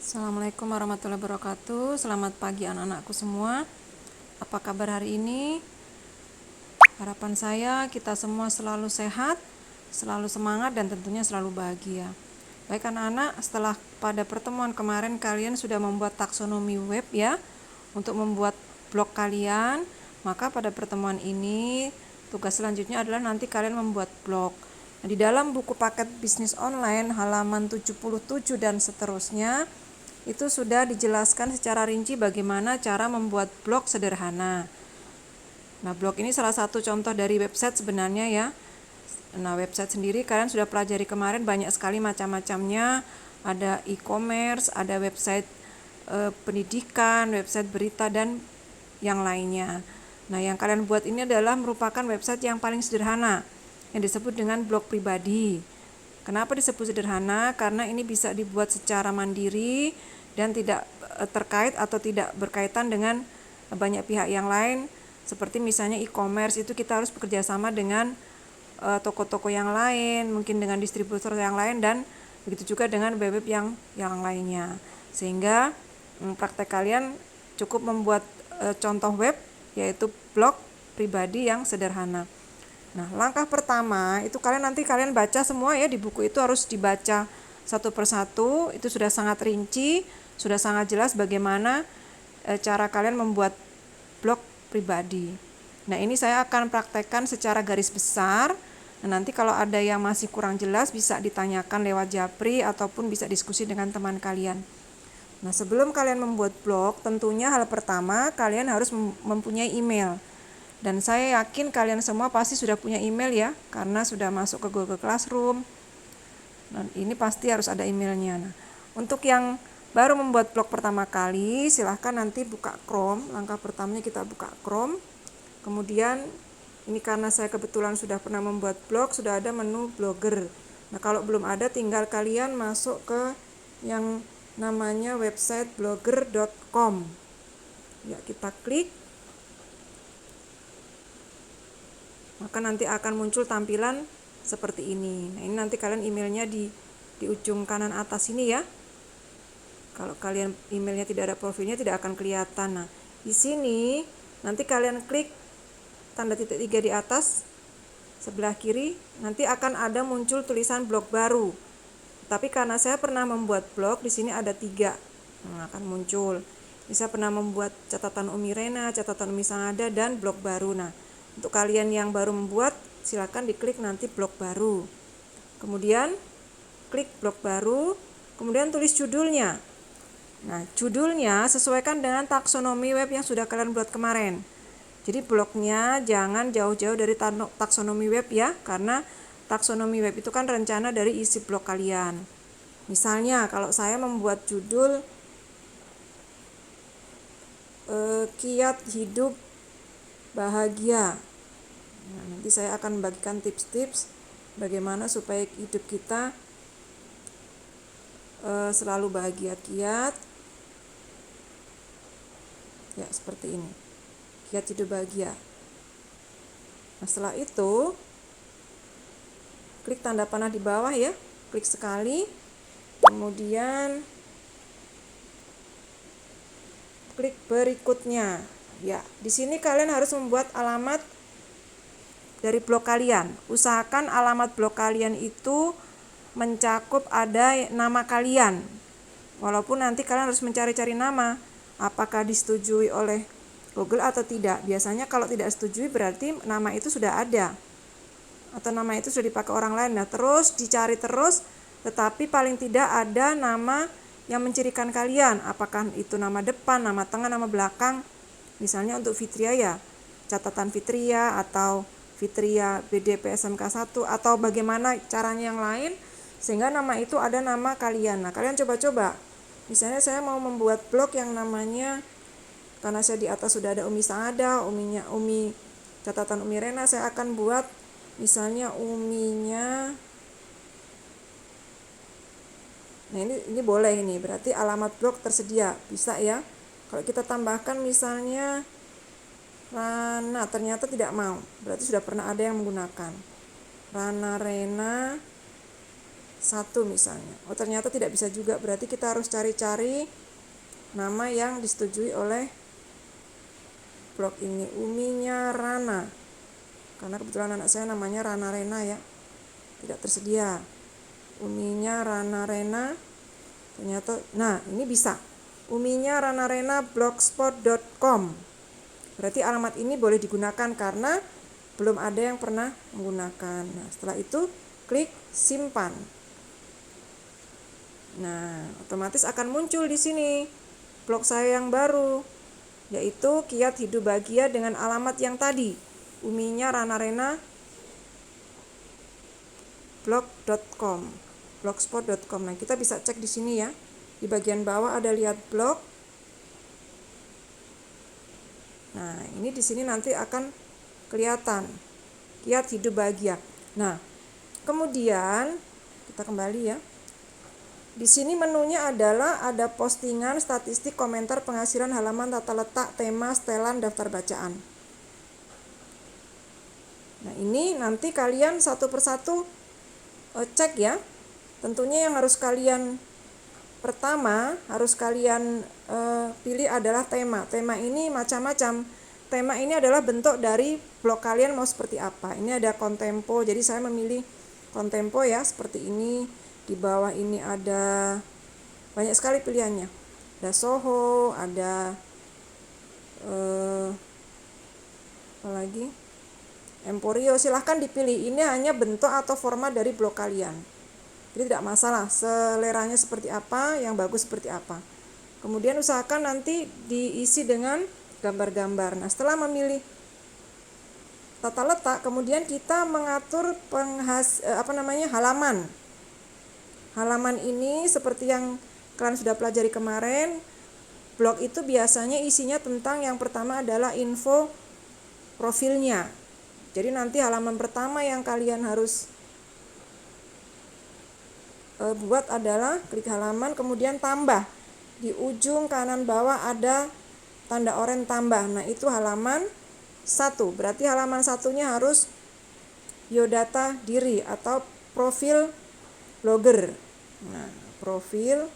Assalamualaikum warahmatullahi wabarakatuh. Selamat pagi anak-anakku semua. Apa kabar hari ini? Harapan saya kita semua selalu sehat, selalu semangat, dan tentunya selalu bahagia. Baik anak-anak, setelah pada pertemuan kemarin kalian sudah membuat taksonomi web ya, untuk membuat blog kalian, maka pada pertemuan ini tugas selanjutnya adalah nanti kalian membuat blog. Nah, di dalam buku paket bisnis online halaman 77 dan seterusnya itu sudah dijelaskan secara rinci bagaimana cara membuat blog sederhana. Nah, blog ini salah satu contoh dari website sebenarnya ya. Nah, website sendiri kalian sudah pelajari kemarin, banyak sekali macam-macamnya. Ada e-commerce, ada website pendidikan, website berita, dan yang lainnya. Nah, yang kalian buat ini adalah merupakan website yang paling sederhana, yang disebut dengan blog pribadi. Kenapa disebut sederhana? Karena ini bisa dibuat secara mandiri dan tidak terkait atau tidak berkaitan dengan banyak pihak yang lain. Seperti misalnya e-commerce, itu kita harus bekerja sama dengan toko-toko yang lain, mungkin dengan distributor yang lain, dan begitu juga dengan web yang lainnya. Sehingga praktek kalian cukup membuat contoh web, yaitu blog pribadi yang sederhana. Nah, langkah pertama itu kalian baca semua ya, di buku itu harus dibaca satu persatu. Itu sudah sangat rinci, sudah sangat jelas bagaimana cara kalian membuat blog pribadi. Nah, ini saya akan praktekkan secara garis besar. Nah, nanti kalau ada yang masih kurang jelas bisa ditanyakan lewat Japri ataupun bisa diskusi dengan teman kalian. Nah, sebelum kalian membuat blog, tentunya hal pertama kalian harus mempunyai email. Dan saya yakin kalian semua pasti sudah punya email ya, karena sudah masuk ke Google Classroom. Dan ini pasti harus ada emailnya. Nah, untuk yang baru membuat blog pertama kali, silahkan nanti buka Chrome. Langkah pertamanya kita buka Chrome. Kemudian ini karena saya kebetulan sudah pernah membuat blog, sudah ada menu blogger. Nah, kalau belum ada, tinggal kalian masuk ke yang namanya website blogger.com. Ya, kita klik. Maka nanti akan muncul tampilan seperti ini. Nah, ini nanti kalian emailnya di ujung kanan atas ini ya. Kalau kalian emailnya tidak ada profilnya, tidak akan kelihatan. Nah, di sini nanti kalian klik tanda titik 3 di atas sebelah kiri, nanti akan ada muncul tulisan blog baru. Tapi karena saya pernah membuat blog, di sini ada 3 yang akan muncul. Saya pernah membuat catatan Umi Rena, catatan Umi Sangada, dan blog baru. Nah, untuk kalian yang baru membuat, silakan diklik nanti blog baru. Kemudian klik blog baru, kemudian tulis judulnya. Nah, judulnya sesuaikan dengan taksonomi web yang sudah kalian buat kemarin. Jadi blognya jangan jauh-jauh dari taksonomi web ya, karena taksonomi web itu kan rencana dari isi blog kalian. Misalnya kalau saya membuat judul kiat hidup bahagia. Nah, nanti saya akan membagikan tips-tips bagaimana supaya hidup kita selalu bahagia. Kiat ya, seperti ini, kiat hidup bahagia. Nah, setelah itu klik tanda panah di bawah ya, klik sekali, kemudian klik berikutnya. Ya, di sini kalian harus membuat alamat dari blog kalian. Usahakan alamat blog kalian itu mencakup ada nama kalian. Walaupun nanti kalian harus mencari-cari nama, apakah disetujui oleh Google atau tidak. Biasanya kalau tidak setujui berarti nama itu sudah ada, atau nama itu sudah dipakai orang lain. Nah, terus dicari terus, tetapi paling tidak ada nama yang mencirikan kalian. Apakah itu nama depan, nama tengah, nama belakang. Misalnya untuk Fitria ya, catatan Fitria atau Fitria BDP SMK 1, atau bagaimana caranya yang lain sehingga nama itu ada nama kalian. Nah, kalian coba-coba. Misalnya saya mau membuat blog yang namanya, karena saya di atas sudah ada Umi Sangada, Umi catatan Umi Rena, saya akan buat misalnya Uminya. Nah, ini boleh, ini berarti alamat blog tersedia, bisa ya. Kalau kita tambahkan misalnya Rana, ternyata tidak mau, berarti sudah pernah ada yang menggunakan Rana Rena 1 misalnya. Oh ternyata tidak bisa juga, berarti kita harus cari-cari nama yang disetujui oleh blog ini. Uminya Rana, karena kebetulan anak saya namanya Rana Rena ya, tidak tersedia. Uminya Rana Rena, ternyata, nah ini bisa. Uminya Rana Rena blogspot.com. Berarti alamat ini boleh digunakan karena belum ada yang pernah menggunakan. Nah, setelah itu klik simpan. Nah, otomatis akan muncul di sini blog saya yang baru, yaitu Kiat Hidup Bahagia dengan alamat yang tadi, Uminya Rana Rena blog.com, blogspot.com. Nah, kita bisa cek di sini ya. Di bagian bawah ada lihat blog. Nah, ini di sini nanti akan kelihatan Kiat Hidup Bahagia. Nah, kemudian kita kembali ya. Di sini menunya adalah ada postingan, statistik, komentar, penghasilan, halaman, tata letak, tema, setelan, daftar bacaan. Nah, ini nanti kalian satu persatu cek ya. Tentunya yang harus kalian pertama harus kalian pilih adalah tema. Tema ini macam-macam. Tema ini adalah bentuk dari blog kalian mau seperti apa. Ini ada kontempo, jadi saya memilih kontempo ya, seperti ini. Di bawah ini ada banyak sekali pilihannya. Ada Soho, ada apa lagi? Emporio, silahkan dipilih. Ini hanya bentuk atau format dari blog kalian. Jadi tidak masalah, seleranya seperti apa, yang bagus seperti apa. Kemudian usahakan nanti diisi dengan gambar-gambar. Nah, setelah memilih tata letak, kemudian kita mengatur halaman. Halaman ini seperti yang kalian sudah pelajari kemarin, blog itu biasanya isinya tentang yang pertama adalah info profilnya. Jadi nanti halaman pertama yang kalian harus buat adalah klik halaman, kemudian tambah. Di ujung kanan bawah ada tanda oranye tambah. Nah, itu halaman 1. Berarti halaman satunya harus biodata diri atau profil blogger. Nah, profil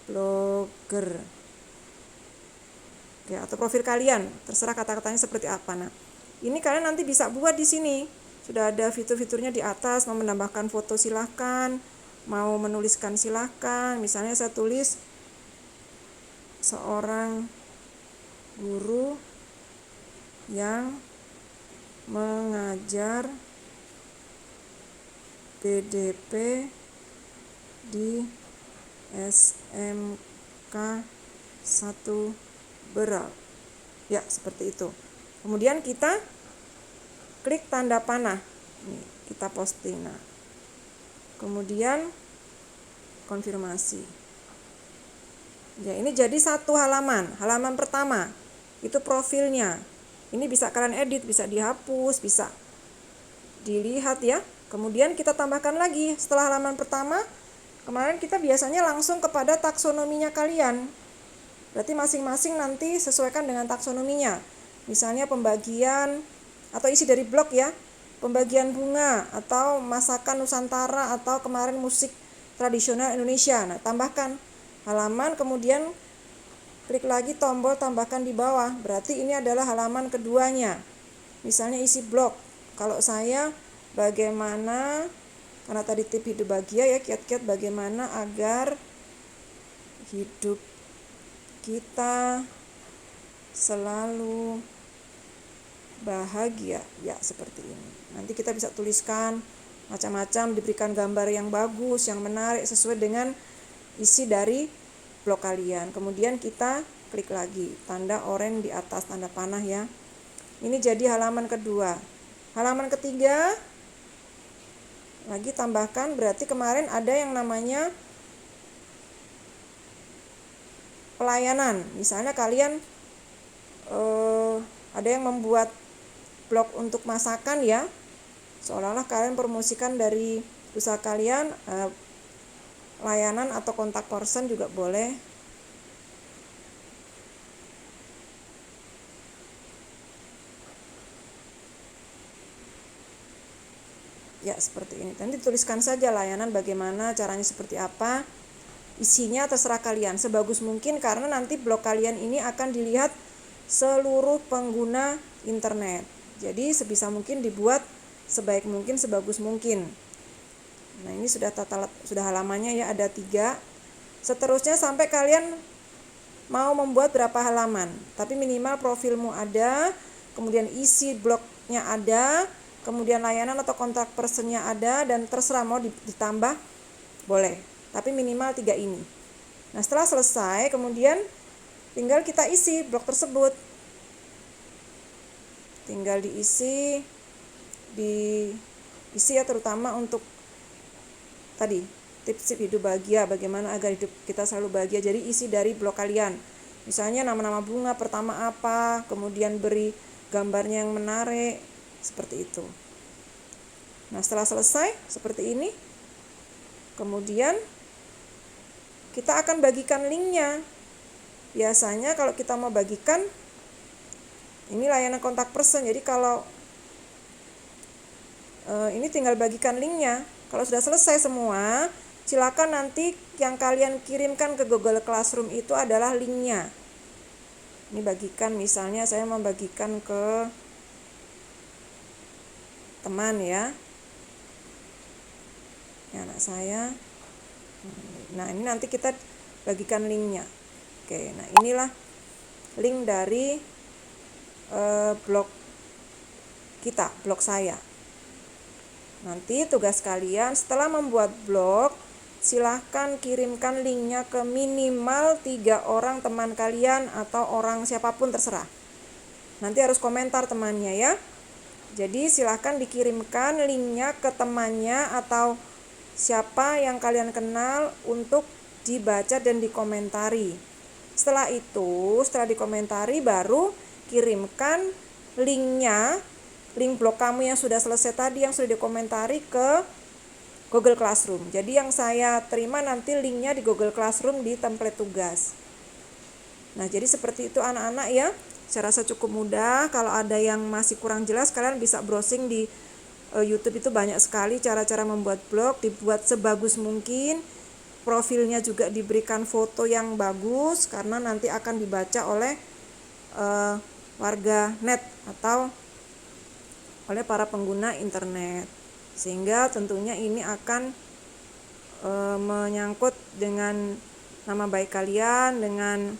blogger. Oke, atau profil kalian, terserah kata-katanya seperti apa. Nah, ini kalian nanti bisa buat di sini. Sudah ada fitur-fiturnya di atas, mau menambahkan foto silahkan, mau menuliskan silahkan. Misalnya saya tulis seorang guru yang mengajar BDP di SMK 1 Berau. Ya, seperti itu. Kemudian kita klik tanda panah. Nih, kita posting. Nah, kemudian konfirmasi. Ya, ini jadi satu halaman. Halaman pertama itu profilnya. Ini bisa kalian edit, bisa dihapus, bisa dilihat ya. Kemudian kita tambahkan lagi setelah halaman pertama. Kemarin kita biasanya langsung kepada taksonominya kalian. Berarti masing-masing nanti sesuaikan dengan taksonominya. Misalnya pembagian atau isi dari blog ya. Pembagian bunga atau masakan Nusantara atau kemarin musik tradisional Indonesia. Nah, tambahkan halaman, kemudian klik lagi tombol tambahkan di bawah. Berarti ini adalah halaman keduanya. Misalnya isi blog. Kalau saya bagaimana, karena tadi tip hidup bahagia ya, kiat-kiat bagaimana agar hidup kita selalu bahagia. Ya, seperti ini. Nanti kita bisa tuliskan macam-macam, diberikan gambar yang bagus, yang menarik sesuai dengan isi dari blog kalian. Kemudian kita klik lagi tanda oranye di atas tanda panah ya. Ini jadi halaman kedua. Halaman ketiga lagi tambahkan, berarti kemarin ada yang namanya pelayanan. Misalnya kalian ada yang membuat blog untuk masakan ya, seolah-olah kalian promosikan dari usaha kalian, layanan atau kontak person juga boleh. Ya, seperti ini. Nanti tuliskan saja layanan bagaimana, caranya seperti apa. Isinya terserah kalian sebagus mungkin, karena nanti blog kalian ini akan dilihat seluruh pengguna internet. Jadi sebisa mungkin dibuat sebaik mungkin, sebagus mungkin. Nah, ini sudah halamannya ya, ada 3. Seterusnya sampai kalian mau membuat berapa halaman, tapi minimal profilmu ada, kemudian isi blognya ada, kemudian layanan atau kontak personnya ada, dan terserah mau ditambah boleh, tapi minimal 3 ini. Nah, setelah selesai kemudian tinggal kita isi blog tersebut, tinggal diisi ya, terutama untuk tadi tips hidup bahagia, bagaimana agar hidup kita selalu bahagia. Jadi isi dari blog kalian, misalnya nama-nama bunga pertama apa, kemudian beri gambarnya yang menarik, seperti itu. Nah, setelah selesai seperti ini, kemudian kita akan bagikan linknya. Biasanya kalau kita mau bagikan, ini layanan kontak person, jadi kalau ini tinggal bagikan linknya. Kalau sudah selesai semua, silakan nanti yang kalian kirimkan ke Google Classroom itu adalah linknya. Ini bagikan, misalnya saya membagikan ke teman ya, anak saya. Nah, ini nanti kita bagikan linknya. Oke, nah inilah link dari blog kita, blog saya. Nanti tugas kalian setelah membuat blog, silahkan kirimkan linknya ke minimal 3 orang teman kalian atau orang siapapun terserah. Nanti harus komentar temannya ya. Jadi silahkan dikirimkan linknya ke temannya atau siapa yang kalian kenal untuk dibaca dan dikomentari. Setelah itu, setelah dikomentari baru kirimkan linknya, link blog kamu yang sudah selesai tadi, yang sudah dikomentari ke Google Classroom. Jadi yang saya terima nanti linknya di Google Classroom di template tugas. Nah, jadi seperti itu anak-anak ya. Saya rasa cukup mudah. Kalau ada yang masih kurang jelas, kalian bisa browsing di YouTube, itu banyak sekali cara-cara membuat blog, dibuat sebagus mungkin. Profilnya juga diberikan foto yang bagus, karena nanti akan dibaca oleh warga net atau oleh para pengguna internet, sehingga tentunya ini akan menyangkut dengan nama baik kalian, dengan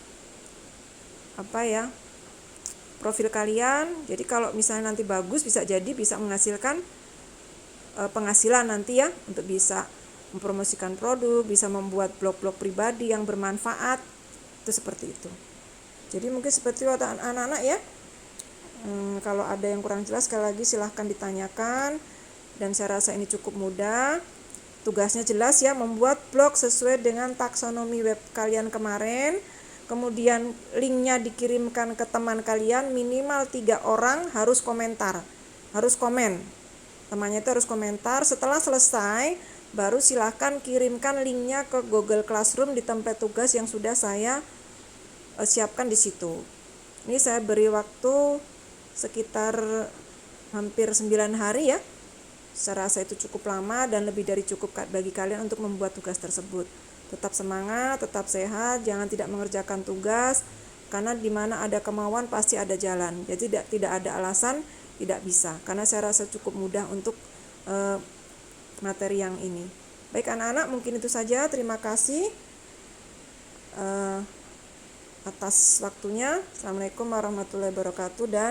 profil kalian. Jadi kalau misalnya nanti bagus, bisa menghasilkan penghasilan nanti ya, untuk bisa mempromosikan produk, bisa membuat blog-blog pribadi yang bermanfaat, itu seperti itu. Jadi mungkin seperti itu anak-anak ya. Kalau ada yang kurang jelas, sekali lagi silahkan ditanyakan, dan saya rasa ini cukup mudah. Tugasnya jelas ya, membuat blog sesuai dengan taksonomi web kalian kemarin, kemudian linknya dikirimkan ke teman kalian, minimal 3 orang, harus komen, temannya itu harus komentar. Setelah selesai baru silahkan kirimkan linknya ke Google Classroom di template tugas yang sudah saya siapkan di situ. Ini saya beri waktu sekitar hampir 9 hari ya. Saya rasa itu cukup lama dan lebih dari cukup bagi kalian untuk membuat tugas tersebut. Tetap semangat, tetap sehat, jangan tidak mengerjakan tugas, karena di mana ada kemauan pasti ada jalan. Jadi tidak ada alasan tidak bisa, karena saya rasa cukup mudah untuk materi yang ini. Baik anak-anak, mungkin itu saja. Terima kasih atas waktunya. Assalamualaikum warahmatullahi wabarakatuh. Dan